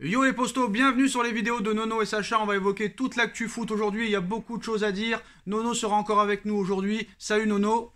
Yo les postos, bienvenue sur les vidéos de Nono et Sacha. On va évoquer toute l'actu foot aujourd'hui, il y a beaucoup de choses à dire. Nono sera encore avec nous aujourd'hui. Salut Nono.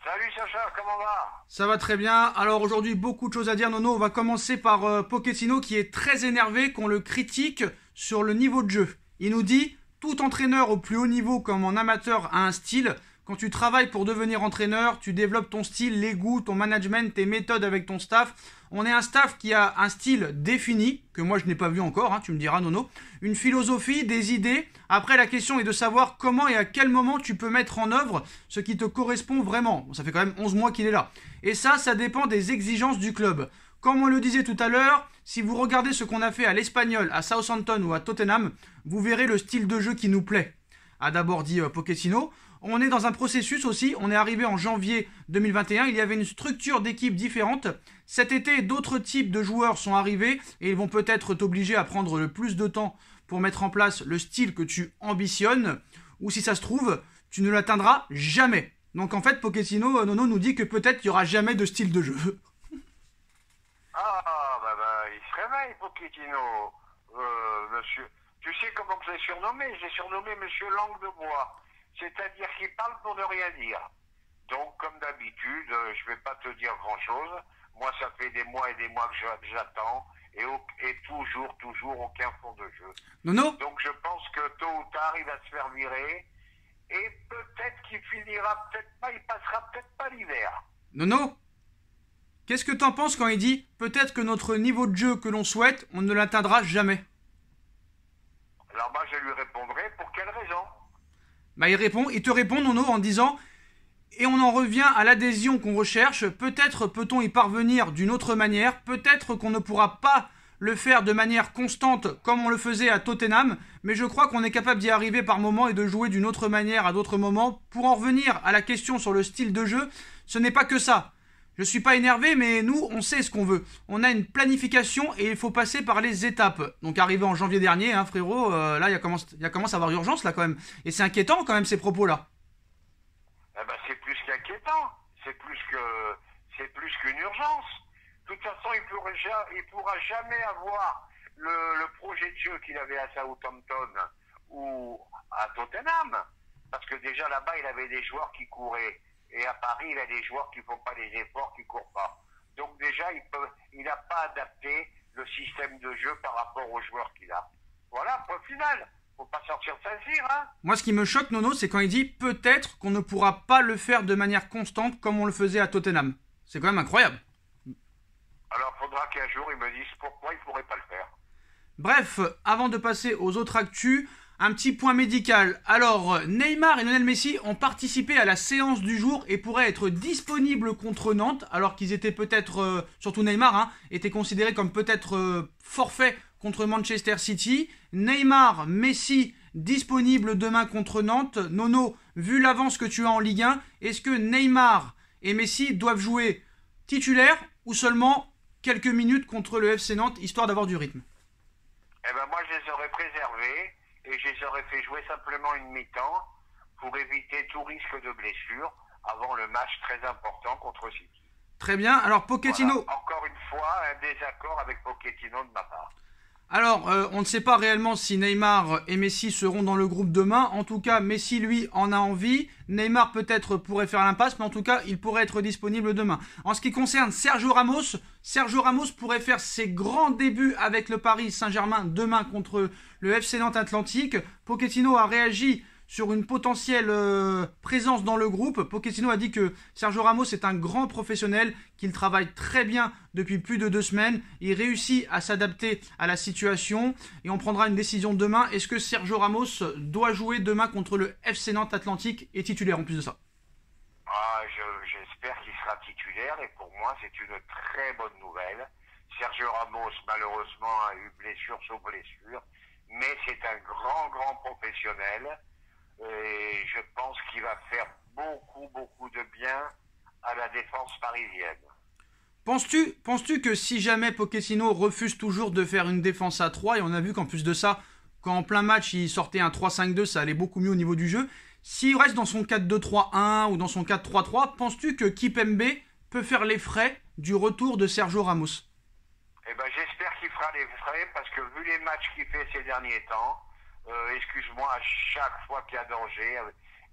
Salut Sacha, comment va? Ça va très bien. Alors aujourd'hui, beaucoup de choses à dire Nono. On va commencer par Pochettino qui est très énervé qu'on le critique sur le niveau de jeu. Il nous dit, tout entraîneur au plus haut niveau comme en amateur a un style. Quand tu travailles pour devenir entraîneur, tu développes ton style, les goûts, ton management, tes méthodes avec ton staff. On est un staff qui a un style défini, que moi je n'ai pas vu encore, hein, tu me diras Nono. Une philosophie, des idées. Après la question est de savoir comment et à quel moment tu peux mettre en œuvre ce qui te correspond vraiment. Bon, ça fait quand même 11 mois qu'il est là. Et ça dépend des exigences du club. Comme on le disait tout à l'heure, si vous regardez ce qu'on a fait à l'Espagnol, à Southampton ou à Tottenham, vous verrez le style de jeu qui nous plaît. A d'abord dit Pochettino. On est dans un processus aussi, on est arrivé en janvier 2021, il y avait une structure d'équipe différente. Cet été, d'autres types de joueurs sont arrivés et ils vont peut-être t'obliger à prendre le plus de temps pour mettre en place le style que tu ambitionnes. Ou si ça se trouve, tu ne l'atteindras jamais. Donc en fait, Pochettino, Nono nous dit que peut-être il n'y aura jamais de style de jeu. Ah, il se réveille, Pochettino. Monsieur, tu sais comment je l'ai surnommé? J'ai surnommé Monsieur Langue de Bois. C'est-à-dire qu'il parle pour ne rien dire. Donc, comme d'habitude, je vais pas te dire grand-chose. Moi, ça fait des mois et des mois que j'attends. Et toujours aucun fond de jeu. Nono ? Donc, je pense que tôt ou tard, il va se faire virer. Et peut-être qu'il finira, peut-être pas, il passera peut-être pas l'hiver. Nono ? Qu'est-ce que t'en penses quand il dit « Peut-être que notre niveau de jeu que l'on souhaite, on ne l'atteindra jamais ». Alors moi, je lui répondrai pour quelle raison? Il te répond Nono en disant « Et on en revient à l'adhésion qu'on recherche, peut-être peut-on y parvenir d'une autre manière, peut-être qu'on ne pourra pas le faire de manière constante comme on le faisait à Tottenham, mais je crois qu'on est capable d'y arriver par moments et de jouer d'une autre manière à d'autres moments. Pour en revenir à la question sur le style de jeu, ce n'est pas que ça. Je suis pas énervé, mais nous, on sait ce qu'on veut. On a une planification et il faut passer par les étapes. Donc arrivé en janvier dernier, hein, frérot, là, il commence à avoir urgence, là, quand même. Et c'est inquiétant, quand même, ces propos-là. Eh ben, c'est plus qu'inquiétant. C'est plus qu'une urgence. De toute façon, il pourra jamais avoir le projet de jeu qu'il avait à Southampton ou à Tottenham. Parce que déjà, là-bas, il avait des joueurs qui couraient. Et à Paris, il a des joueurs qui ne font pas les efforts, qui ne courent pas. Donc déjà, il n'a pas adapté le système de jeu par rapport aux joueurs qu'il a. Voilà, point final. Il ne faut pas sortir de Saint-Cyr, hein. Moi, ce qui me choque, Nono, c'est quand il dit « Peut-être qu'on ne pourra pas le faire de manière constante comme on le faisait à Tottenham ». C'est quand même incroyable. Alors, il faudra qu'un jour, il me dise pourquoi il ne pourrait pas le faire. Bref, avant de passer aux autres actus, un petit point médical. Alors, Neymar et Lionel Messi ont participé à la séance du jour et pourraient être disponibles contre Nantes, alors qu'ils étaient peut-être, surtout Neymar, hein, était considéré comme peut-être forfait contre Manchester City. Neymar, Messi, disponibles demain contre Nantes. Nono, vu l'avance que tu as en Ligue 1, est-ce que Neymar et Messi doivent jouer titulaire ou seulement quelques minutes contre le FC Nantes, histoire d'avoir du rythme? Eh ben moi, je les aurais préservés. Et je les aurais fait jouer simplement une mi-temps pour éviter tout risque de blessure avant le match très important contre City. Très bien. Alors, Pochettino... Voilà, encore une fois, un désaccord avec Pochettino de ma part. Alors, on ne sait pas réellement si Neymar et Messi seront dans le groupe demain. En tout cas, Messi, lui, en a envie. Neymar, peut-être, pourrait faire l'impasse, mais en tout cas, il pourrait être disponible demain. En ce qui concerne Sergio Ramos pourrait faire ses grands débuts avec le Paris Saint-Germain demain contre le FC Nantes Atlantique. Pochettino a réagi sur une potentielle présence dans le groupe. Pochettino a dit que Sergio Ramos est un grand professionnel, qu'il travaille très bien depuis plus de 2 semaines. Il réussit à s'adapter à la situation et on prendra une décision demain. Est-ce que Sergio Ramos doit jouer demain contre le FC Nantes Atlantique et titulaire en plus de ça? J'espère qu'il sera titulaire et pour moi c'est une très bonne nouvelle. Sergio Ramos malheureusement a eu blessure sur blessure, mais c'est un grand professionnel. Et je pense qu'il va faire beaucoup de bien à la défense parisienne. Penses-tu que si jamais Pochettino refuse toujours de faire une défense à 3, et on a vu qu'en plus de ça, quand en plein match il sortait un 3-5-2, ça allait beaucoup mieux au niveau du jeu, s'il reste dans son 4-2-3-1 ou dans son 4-3-3, penses-tu que Kimpembe peut faire les frais du retour de Sergio Ramos? Eh ben, j'espère qu'il fera les frais parce que vu les matchs qu'il fait ces derniers temps, excuse-moi, à chaque fois qu'il y a danger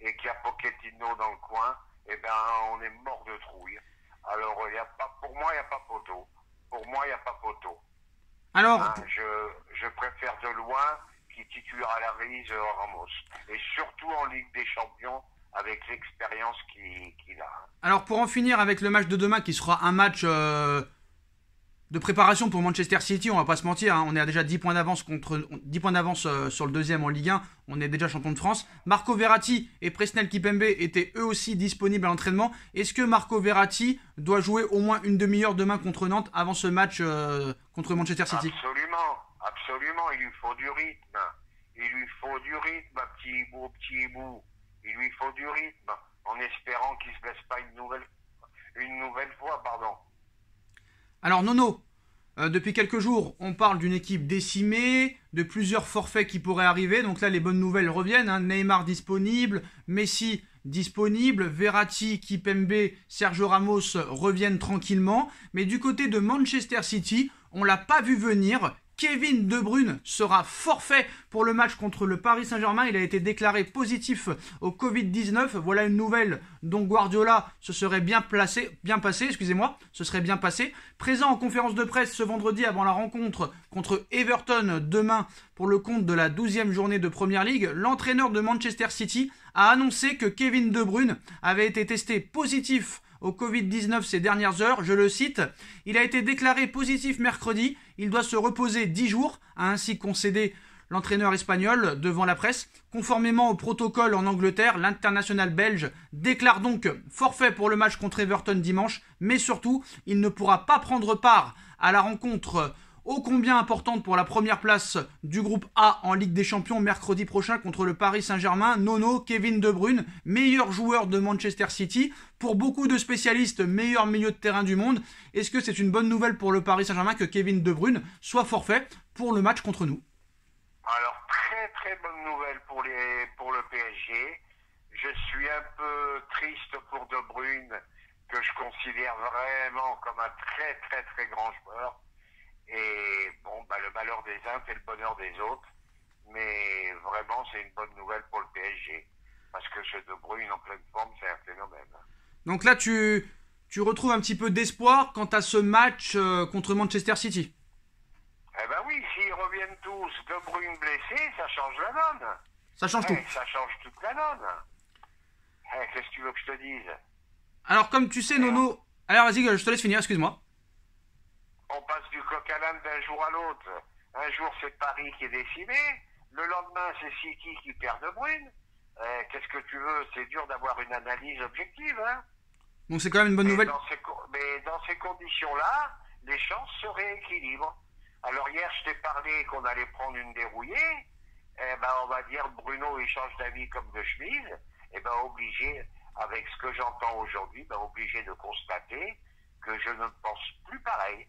et qu'il y a Pochettino dans le coin, eh ben, on est mort de trouille. Alors, pour moi, il n'y a pas photo. Pour moi, il n'y a pas photo. Alors, Hein, je préfère de loin qui titularise la Rise Ramos. Et surtout en Ligue des Champions, avec l'expérience qu'il a. alors pour en finir avec le match de demain qui sera un match de préparation pour Manchester City, on va pas se mentir, hein, on est à déjà 10 points d'avance sur le deuxième en Ligue 1, on est déjà champion de France. Marco Verratti et Presnel Kimpembe étaient eux aussi disponibles à l'entraînement. Est-ce que Marco Verratti doit jouer au moins une demi-heure demain contre Nantes avant ce match contre Manchester City? Absolument, il lui faut du rythme. Il lui faut du rythme, petit bout. Il lui faut du rythme, en espérant qu'il ne se blesse pas une nouvelle fois. Alors Nono, depuis quelques jours, on parle d'une équipe décimée, de plusieurs forfaits qui pourraient arriver. Donc là, les bonnes nouvelles reviennent. Hein. Neymar disponible, Messi disponible, Verratti, Kimpembe, Sergio Ramos reviennent tranquillement. Mais du côté de Manchester City, on l'a pas vu venir. Kevin De Bruyne sera forfait pour le match contre le Paris Saint-Germain. Il a été déclaré positif au Covid-19. Voilà une nouvelle dont Guardiola se serait bien passé. Présent en conférence de presse ce vendredi avant la rencontre contre Everton demain pour le compte de la 12e journée de Premier League, l'entraîneur de Manchester City a annoncé que Kevin De Bruyne avait été testé positif au Covid-19 ces dernières heures. Je le cite, « Il a été déclaré positif mercredi. Il doit se reposer 10 jours, a ainsi concédé l'entraîneur espagnol devant la presse. Conformément au protocole en Angleterre, l'international belge déclare donc forfait pour le match contre Everton dimanche, mais surtout, il ne pourra pas prendre part à la rencontre ô combien importante pour la première place du groupe A en Ligue des Champions mercredi prochain contre le Paris Saint-Germain. Nono, Kevin De Bruyne, meilleur joueur de Manchester City, pour beaucoup de spécialistes, meilleur milieu de terrain du monde. Est-ce que c'est une bonne nouvelle pour le Paris Saint-Germain que Kevin De Bruyne soit forfait pour le match contre nous? Alors, très très bonne nouvelle pour le PSG. Je suis un peu triste pour De Bruyne, que je considère vraiment comme un très très très grand joueur. Et bon, le malheur des uns fait le bonheur des autres. Mais vraiment, c'est une bonne nouvelle pour le PSG. Parce que ce De Bruyne en pleine forme, c'est un phénomène. Donc là, tu retrouves un petit peu d'espoir quant à ce match contre Manchester City. Eh ben oui, s'ils reviennent tous, De Bruyne blessé, ça change la donne. Ça change tout. Ça change toute la donne. Qu'est-ce que tu veux que je te dise? Alors, comme tu sais, Nono... Alors, vas-y, je te laisse finir, excuse-moi. On passe du coq à l'âne d'un jour à l'autre. Un jour, c'est Paris qui est décimé. Le lendemain, c'est City qui perd De Bruyne. Qu'est-ce que tu veux? C'est dur d'avoir une analyse objective, hein. Donc c'est quand même une bonne nouvelle. Mais dans ces conditions-là, les chances se rééquilibrent. Alors hier, je t'ai parlé qu'on allait prendre une dérouillée. On va dire Bruno, il change d'avis comme de chemise. Obligé, avec ce que j'entends aujourd'hui, obligé de constater que je ne pense plus pareil.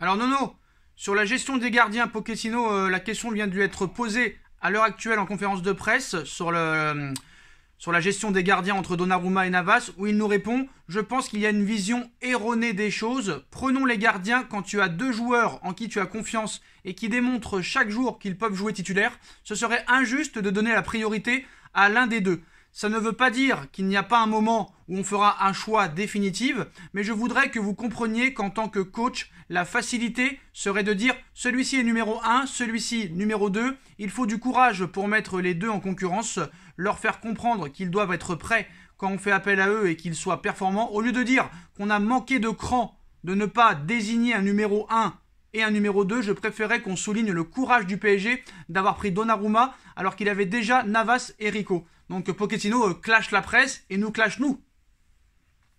Alors Nono, sur la gestion des gardiens, Pochettino, la question vient de lui être posée à l'heure actuelle en conférence de presse sur la gestion des gardiens entre Donnarumma et Navas, où il nous répond « Je pense qu'il y a une vision erronée des choses. Prenons les gardiens quand tu as deux joueurs en qui tu as confiance et qui démontrent chaque jour qu'ils peuvent jouer titulaire. Ce serait injuste de donner la priorité à l'un des deux. Ça ne veut pas dire qu'il n'y a pas un moment où on fera un choix définitif, mais je voudrais que vous compreniez qu'en tant que coach, la facilité serait de dire celui-ci est numéro 1, celui-ci numéro 2. Il faut du courage pour mettre les deux en concurrence, leur faire comprendre qu'ils doivent être prêts quand on fait appel à eux et qu'ils soient performants, au lieu de dire qu'on a manqué de cran de ne pas désigner un numéro 1 et un numéro 2, je préférais qu'on souligne le courage du PSG d'avoir pris Donnarumma alors qu'il avait déjà Navas et Rico. Donc Pochettino clash la presse et nous clash nous.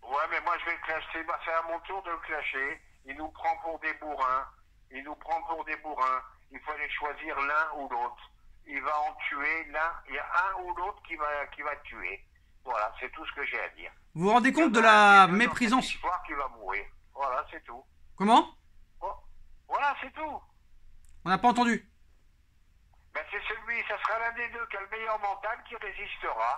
Ouais, mais moi je vais le clasher, c'est à mon tour de le clasher. Il nous prend pour des bourrins. Il faut aller choisir l'un ou l'autre. Il va en tuer l'un. Il y a un ou l'autre qui va tuer. Voilà, c'est tout ce que j'ai à dire. Vous vous rendez compte de la méprisance? C'est l'histoire qui va mourir. Voilà, c'est tout. Comment? Voilà, c'est tout. On n'a pas entendu. Ça sera l'un des deux qui a le meilleur mental qui résistera.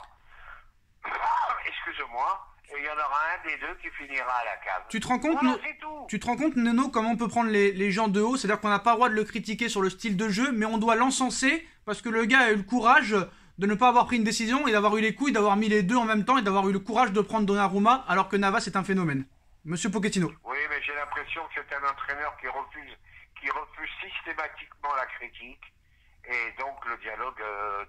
Excuse-moi. et il y en aura un des deux qui finira à la cave. Tu te rends compte, Voilà, c'est tout. tu te rends compte, Nono, comment on peut prendre les gens de haut? C'est-à-dire qu'on n'a pas le droit de le critiquer sur le style de jeu, mais on doit l'encenser parce que le gars a eu le courage de ne pas avoir pris une décision et d'avoir eu les couilles, d'avoir mis les deux en même temps et d'avoir eu le courage de prendre Donnarumma alors que Navas est un phénomène. Monsieur Pochettino. Oui, mais j'ai l'impression que c'est un entraîneur qui refuse systématiquement la critique. Et donc le dialogue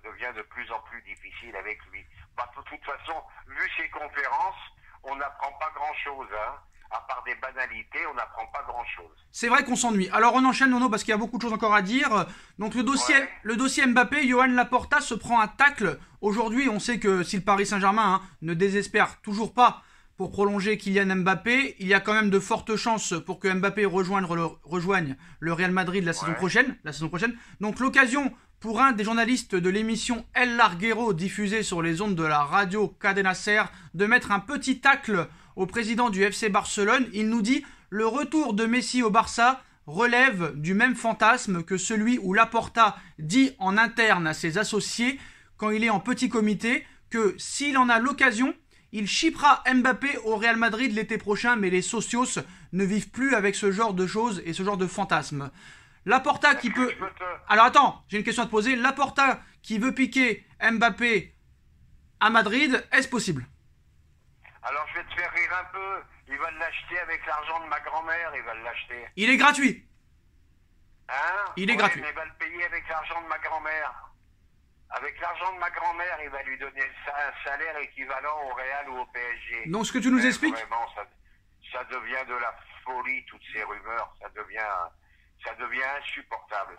devient de plus en plus difficile avec lui. Bah, de toute façon, vu ses conférences, on n'apprend pas grand-chose. Hein. À part des banalités, on n'apprend pas grand-chose. C'est vrai qu'on s'ennuie. Alors on enchaîne, Nono, parce qu'il y a beaucoup de choses encore à dire. Donc le dossier Mbappé, Johan Laporta se prend un tacle. Aujourd'hui, on sait que si le Paris Saint-Germain ne désespère toujours pas pour prolonger Kylian Mbappé, il y a quand même de fortes chances pour que Mbappé rejoigne le Real Madrid la saison prochaine. Donc l'occasion pour un des journalistes de l'émission El Larguero diffusée sur les ondes de la radio Cadena Ser de mettre un petit tacle au président du FC Barcelone. Il nous dit « Le retour de Messi au Barça relève du même fantasme que celui où Laporta dit en interne à ses associés quand il est en petit comité que s'il en a l'occasion, il chippera Mbappé au Real Madrid l'été prochain, mais les socios ne vivent plus avec ce genre de choses et ce genre de fantasmes. Laporta qui peut... Alors attends, j'ai une question à te poser. Laporta qui veut piquer Mbappé à Madrid, est-ce possible? Alors je vais te faire rire un peu. Il va l'acheter avec l'argent de ma grand-mère, il va l'acheter. Il est gratuit. Hein? Il est gratuit. Mais il va le payer avec l'argent de ma grand-mère. Avec l'argent de ma grand-mère, il va lui donner un salaire équivalent au Real ou au PSG. Donc ce que tu nous expliques... Vraiment, ça devient de la folie, toutes ces rumeurs. Ça devient insupportable.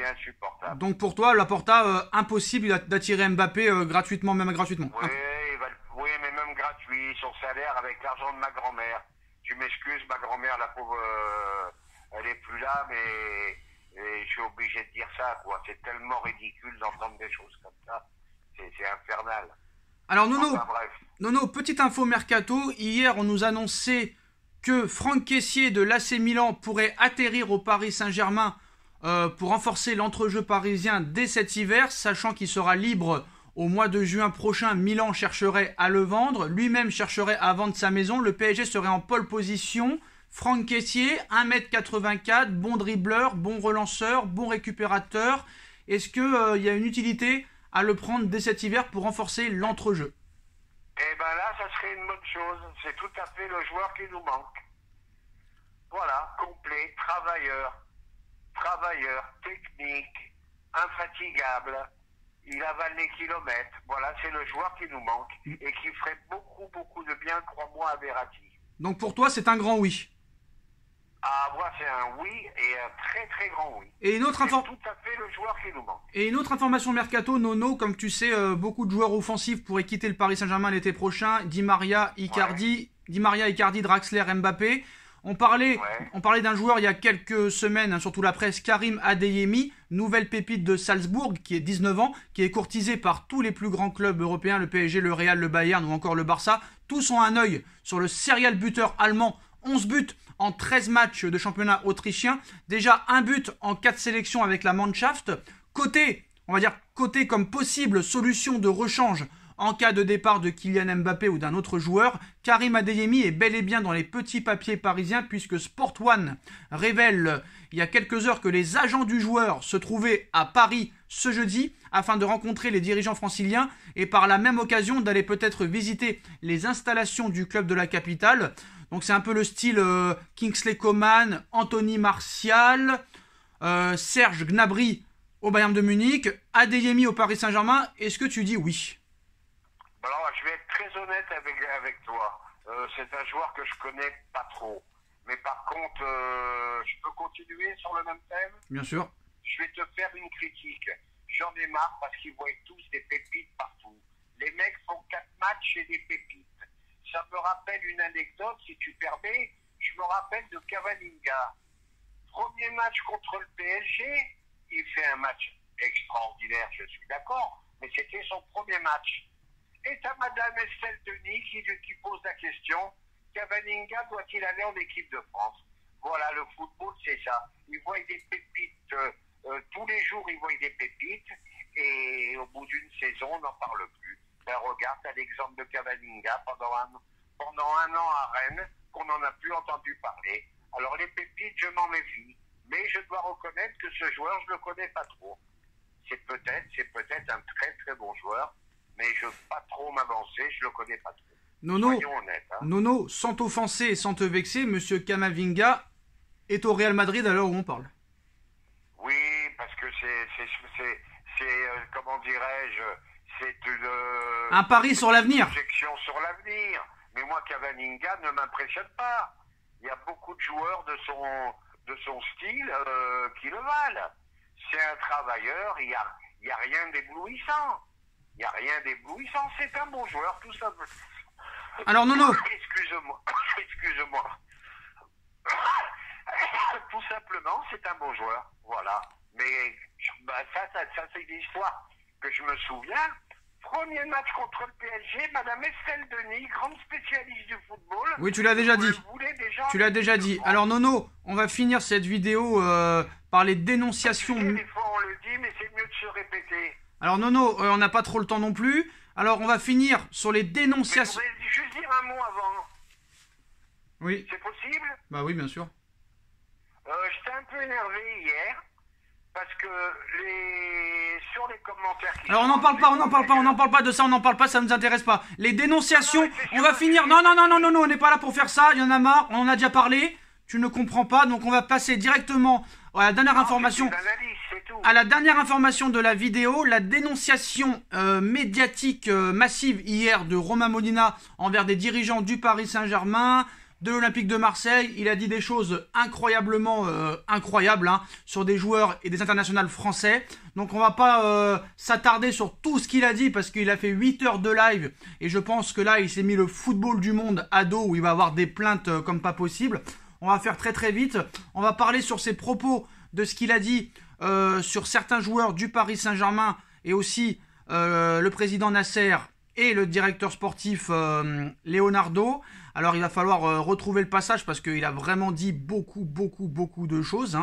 Insupportable. Donc pour toi, Laporta, impossible d'attirer Mbappé gratuitement, même gratuitement. Oui, mais même gratuit, son salaire avec l'argent de ma grand-mère. Tu m'excuses, ma grand-mère, la pauvre, elle est plus là, mais... Et je suis obligé de dire ça, quoi. C'est tellement ridicule d'entendre des choses comme ça. C'est infernal. Alors, Nono, enfin, bref. Nono, petite info mercato. Hier, on nous annonçait que Franck Kessié de l'AC Milan pourrait atterrir au Paris Saint-Germain pour renforcer l'entrejeu parisien dès cet hiver, sachant qu'il sera libre au mois de juin prochain. Milan chercherait à le vendre. Lui-même chercherait à vendre sa maison. Le PSG serait en pole position. Franck Kessié, 1m84, bon dribbleur, bon relanceur, bon récupérateur. Est-ce qu'il y a une utilité à le prendre dès cet hiver pour renforcer l'entrejeu? Eh bien là, ça serait une bonne chose. C'est tout à fait le joueur qui nous manque. Voilà, complet, travailleur, technique, infatigable. Il avale les kilomètres. Voilà, c'est le joueur qui nous manque et qui ferait beaucoup de bien, crois-moi, à Verratti. Donc pour toi, c'est un grand oui. Ah, moi, c'est un oui et un très grand oui. Et une autre c'est tout à fait le joueur qui nous manque. Et une autre information mercato, Nono, comme tu sais, beaucoup de joueurs offensifs pourraient quitter le Paris Saint-Germain l'été prochain. Di Maria, Icardi, Draxler, Mbappé. On parlait d'un joueur il y a quelques semaines, hein, surtout la presse, Karim Adeyemi, nouvelle pépite de Salzbourg, qui est 19 ans, qui est courtisé par tous les plus grands clubs européens, le PSG, le Real, le Bayern ou encore le Barça. Tous ont un œil sur le serial buteur allemand, 11 buts en 13 matchs de championnat autrichien, déjà un but en 4 sélections avec la Mannschaft. Côté comme possible solution de rechange en cas de départ de Kylian Mbappé ou d'un autre joueur, Karim Adeyemi est bel et bien dans les petits papiers parisiens puisque Sport One révèle il y a quelques heures que les agents du joueur se trouvaient à Paris ce jeudi afin de rencontrer les dirigeants franciliens et par la même occasion d'aller peut-être visiter les installations du club de la capitale. Donc c'est un peu le style Kingsley Coman, Anthony Martial, Serge Gnabry au Bayern de Munich, Adeyemi au Paris Saint-Germain. Est-ce que tu dis oui? Alors, je vais être très honnête avec toi. C'est un joueur que je connais pas trop. Mais par contre, je peux continuer sur le même thème? Bien sûr. Je vais te faire une critique. J'en ai marre parce qu'ils voient tous des pépites partout. Les mecs font 4 matchs et des pépites. Ça me rappelle une anecdote, si tu permets. Je me rappelle de Cavalinga. Premier match contre le PSG, il fait un match extraordinaire, je suis d'accord, mais c'était son premier match. Et t'as Madame Estelle Denis qui pose la question, Cavalinga doit-il aller en équipe de France? Voilà, le football, c'est ça. Ils voient des pépites, tous les jours ils voient des pépites, et au bout d'une saison, on n'en parle plus. Ben, regarde, t'as l'exemple de Cavalinga, pendant 1 an à Rennes qu'on n'en a plus entendu parler. Alors les pépites, je m'en méfie. Mais je dois reconnaître que ce joueur, je ne le connais pas trop. C'est peut-être un très très bon joueur, mais je ne veux pas trop m'avancer, je ne le connais pas trop. Nono, soyons honnêtes. Hein. Nono, sans t'offenser et sans te vexer, Monsieur Camavinga est au Real Madrid à l'heure où on parle. Oui, parce que comment dirais-je, c'est un pari sur l'avenir. Une projection sur l'avenir. Mais moi, Camavinga ne m'impressionne pas. Il y a beaucoup de joueurs de son style qui le valent. C'est un travailleur, il y a rien d'éblouissant. Il n'y a rien d'éblouissant, c'est un bon joueur, tout ça. Alors Nono. Excuse-moi. Tout simplement, c'est un bon joueur, voilà. Mais ça c'est une histoire que je me souviens. Premier match contre le PSG, Madame Estelle Denis, grande spécialiste du football. Oui, tu l'as déjà dit. Tu l'as déjà dit. Alors Nono, on va finir cette vidéo par les dénonciations. Tu sais, des fois on le dit, mais c'est mieux de se répéter. Alors Nono, on n'a pas trop le temps non plus. Alors on va finir sur les dénonciations. Mais je voudrais juste dire un mot avant. Oui. C'est possible? Bah oui, bien sûr. J'étais un peu énervé hier. Parce que sur les commentaires qui alors on n'en parle pas de ça, ça nous intéresse pas. Les dénonciations, on va finir. Non, on n'est pas là pour faire ça, il y en a marre, on en a déjà parlé, tu ne comprends pas, donc on va passer directement à la dernière information. À la dernière information de la vidéo, la dénonciation médiatique massive hier de Romain Molina envers des dirigeants du Paris Saint-Germain, de l'Olympique de Marseille. Il a dit des choses incroyablement incroyables sur des joueurs et des internationales français. Donc on va pas s'attarder sur tout ce qu'il a dit parce qu'il a fait 8 heures de live et je pense que là il s'est mis le football du monde à dos où il va avoir des plaintes comme pas possible. On va faire très très vite. On va parler sur ses propos de ce qu'il a dit sur certains joueurs du Paris Saint-Germain et aussi le président Nasser et le directeur sportif Leonardo. Alors il va falloir retrouver le passage parce qu'il a vraiment dit beaucoup de choses.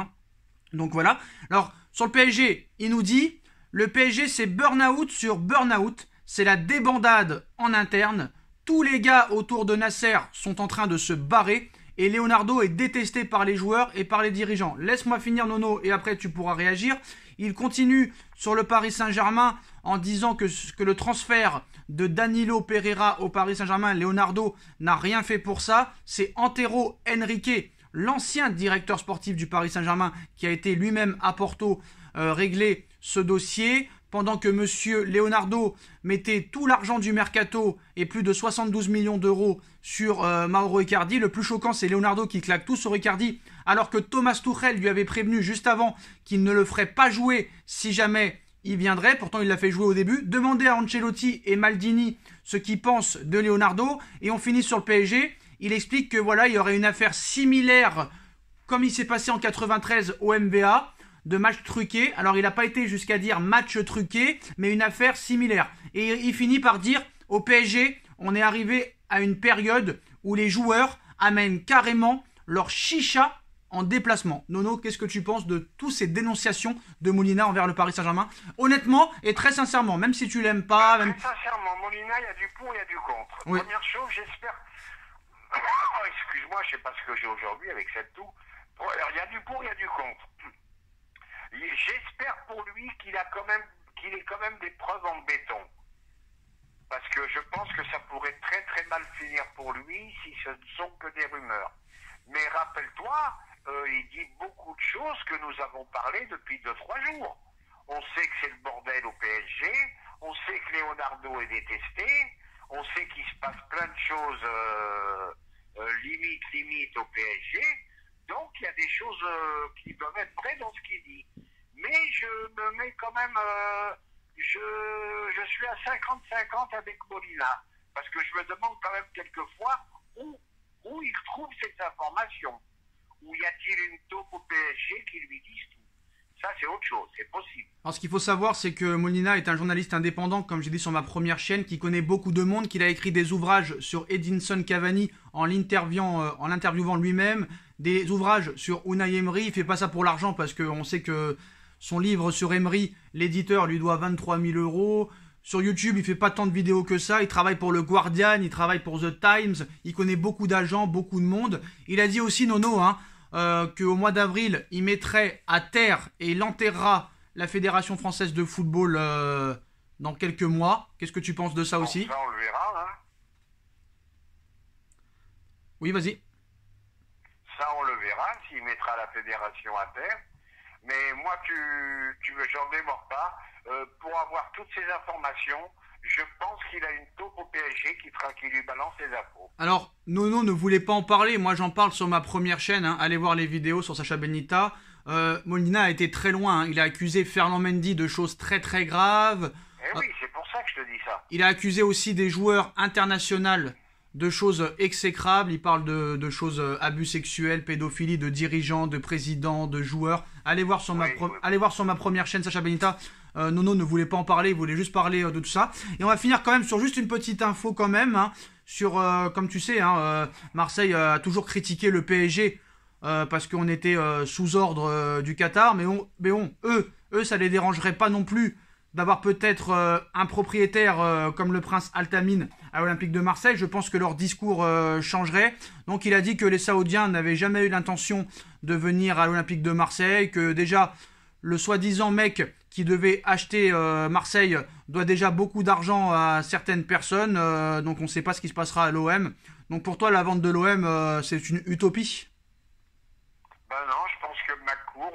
Donc voilà. Alors sur le PSG, il nous dit le PSG c'est burn-out sur burn-out. C'est la débandade en interne. Tous les gars autour de Nasser sont en train de se barrer. Et Leonardo est détesté par les joueurs et par les dirigeants. Laisse-moi finir Nono et après tu pourras réagir. Il continue sur le Paris Saint-Germain en disant que le transfert de Danilo Pereira au Paris Saint-Germain, Leonardo n'a rien fait pour ça. C'est Antero Henrique, l'ancien directeur sportif du Paris Saint-Germain, qui a été lui-même à Porto régler ce dossier. Pendant que monsieur Leonardo mettait tout l'argent du mercato et plus de 72 millions d'euros sur Mauro Icardi. Le plus choquant, c'est Leonardo qui claque tout sur Icardi, alors que Thomas Tuchel lui avait prévenu juste avant qu'il ne le ferait pas jouer si jamais il viendrait. Pourtant, il l'a fait jouer au début. Demandez à Ancelotti et Maldini ce qu'ils pensent de Leonardo. Et on finit sur le PSG. Il explique que voilà, il y aurait une affaire similaire comme il s'est passé en 93 au MBA. De match truqué. Alors il n'a pas été jusqu'à dire match truqué, mais une affaire similaire. Et il finit par dire au PSG, on est arrivé à une période où les joueurs amènent carrément leur chicha en déplacement. Nono, qu'est-ce que tu penses de toutes ces dénonciations de Molina envers le Paris Saint-Germain? Honnêtement et très sincèrement, même si tu l'aimes pas... Très sincèrement, Molina, il y a du pour, il y a du contre. Oui. Première chose, j'espère... Excuse-moi, je sais pas ce que j'ai aujourd'hui avec cette toux. Alors, il y a du pour, il y a du contre. J'espère pour lui qu'il ait quand même des preuves en béton. Parce que je pense que ça pourrait très très mal finir pour lui si ce ne sont que des rumeurs. Mais rappelle-toi, il dit beaucoup de choses que nous avons parlé depuis 2-3 jours. On sait que c'est le bordel au PSG, on sait que Leonardo est détesté, on sait qu'il se passe plein de choses limite au PSG. Donc il y a des choses qui doivent être vraies dans ce qu'il dit. Mais je me mets quand même, je suis à 50-50 avec Molina. Parce que je me demande quand même quelquefois où il trouve ces informations. Où y a-t-il une taupe au PSG qui lui dise tout? Ça c'est autre chose, c'est possible. Alors ce qu'il faut savoir, c'est que Molina est un journaliste indépendant, comme j'ai dit sur ma première chaîne, qui connaît beaucoup de monde, qu'il a écrit des ouvrages sur Edinson Cavani en l'interviewant lui-même, des ouvrages sur Unai Emery. Il fait pas ça pour l'argent parce qu'on sait que son livre sur Emery, l'éditeur lui doit 23 000 euros. Sur YouTube, il fait pas tant de vidéos que ça. Il travaille pour le Guardian, il travaille pour The Times. Il connaît beaucoup d'agents, beaucoup de monde. Il a dit aussi, Nono, hein, qu'au mois d'avril, il mettrait à terre et il enterrera la Fédération française de football dans quelques mois. Qu'est-ce que tu penses de ça aussi? Ça, on le verra, hein. Oui, vas-y. Ça, on le verra, s'il mettra la fédération à terre. Mais moi, j'en démords pas. Pour avoir toutes ces informations, je pense qu'il a une taupe au PSG qui lui balance les infos. Alors, Nono ne voulait pas en parler. Moi, j'en parle sur ma première chaîne. Hein. Allez voir les vidéos sur Sacha Benita. Molina a été très loin. Hein. Il a accusé Ferland Mendy de choses très très graves. Eh oui, c'est pour ça que je te dis ça. Il a accusé aussi des joueurs internationaux de choses exécrables. Il parle de choses abus sexuels, pédophilie, de dirigeants, de présidents, de joueurs. Allez voir sur ma première chaîne Sacha Benita. Nono ne voulait pas en parler, il voulait juste parler de tout ça. Et on va finir quand même sur juste une petite info quand même. Hein, sur, comme tu sais, hein, Marseille a toujours critiqué le PSG parce qu'on était sous ordre du Qatar. Mais eux, ça les dérangerait pas non plus d'avoir peut-être un propriétaire comme le prince Al-Tamim à l'Olympique de Marseille. Je pense que leur discours changerait. Donc il a dit que les Saoudiens n'avaient jamais eu l'intention de venir à l'Olympique de Marseille, que déjà le soi-disant mec qui devait acheter Marseille doit déjà beaucoup d'argent à certaines personnes. Donc on ne sait pas ce qui se passera à l'OM. Donc pour toi, la vente de l'OM, c'est une utopie? Ben non, je pense que McCourt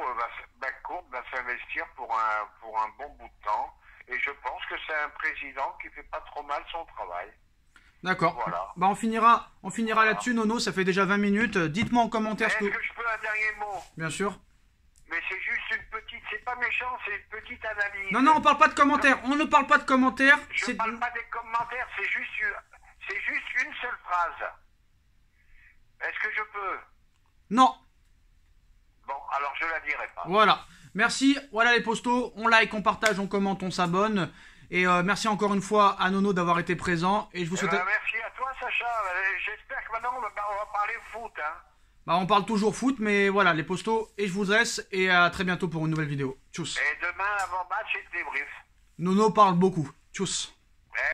va s'investir pour un bon bout de temps. Et je pense que c'est un président qui fait pas trop mal son travail. D'accord. Voilà. Bah on finira là-dessus, Nono. Ça fait déjà 20 minutes. Dites-moi en commentaire Est-ce que je peux un dernier mot? Bien sûr. Mais c'est juste une petite, c'est pas méchant, c'est une petite analyse. Non, on parle pas de commentaires. On ne parle pas de commentaires. Je parle pas des commentaires, c'est juste une seule phrase. Est-ce que je peux? Non. Bon, alors je la dirai pas. Voilà. Merci. Voilà les postos. On like, on partage, on commente, on s'abonne. Et merci encore une fois à Nono d'avoir été présent. Et je vous souhaite... merci à toi, Sacha. J'espère que maintenant on va parler foot. Hein. Bah, on parle toujours foot, mais voilà, les postos. Et je vous laisse. Et à très bientôt pour une nouvelle vidéo. Tchuss. Et demain, avant match et débrief. Nono parle beaucoup. Tchuss.